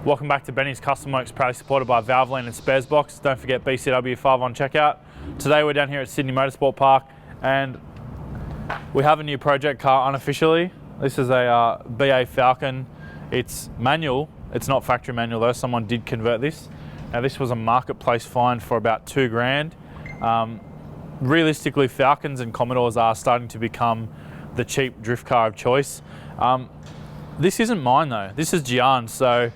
Welcome back to Benny's Custom Works, proudly supported by Valvoline and Sparesbox. Don't forget BCW 5 on checkout. Today we're down here at Sydney Motorsport Park and we have a new project car unofficially. This is a BA FALCON. It's manual, it's not factory manual though, someone did convert this. Now this was a marketplace find for about $2,000. Realistically, Falcons and Commodores are starting to become the cheap drift car of choice. This isn't mine though, this is Gian, so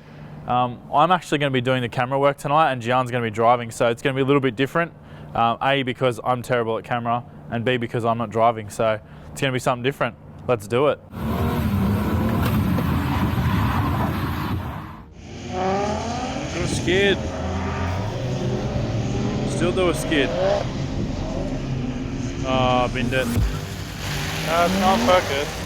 I'm actually going to be doing the camera work tonight and Gian's going to be driving, so it's going to be a little bit different. A, because I'm terrible at camera, and B, because I'm not driving, so it's going to be something different. Let's do it. Do a skid. Still do a skid. Oh, binned it. No, it's not focused.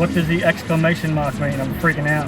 What does the exclamation mark mean? I'm freaking out.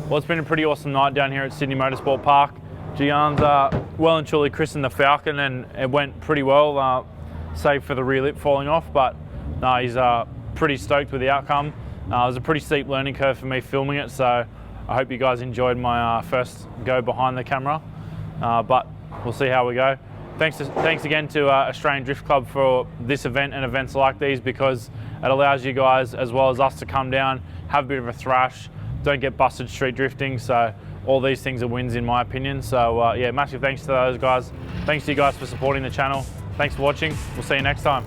Well, it's been a pretty awesome night down here at Sydney Motorsport Park. Gian's well and truly christened the Falcon, and it went pretty well, save for the rear lip falling off, but no, he's pretty stoked with the outcome. It was a pretty steep learning curve for me filming it, so I hope you guys enjoyed my first go behind the camera, but we'll see how we go. Thanks again to Australian Drift Club for this event and events like these, because it allows you guys as well as us to come down, have a bit of a thrash, don't get busted street drifting, so all these things are wins in my opinion. So yeah, massive thanks to those guys. Thanks to you guys for supporting the channel. Thanks for watching. We'll see you next time.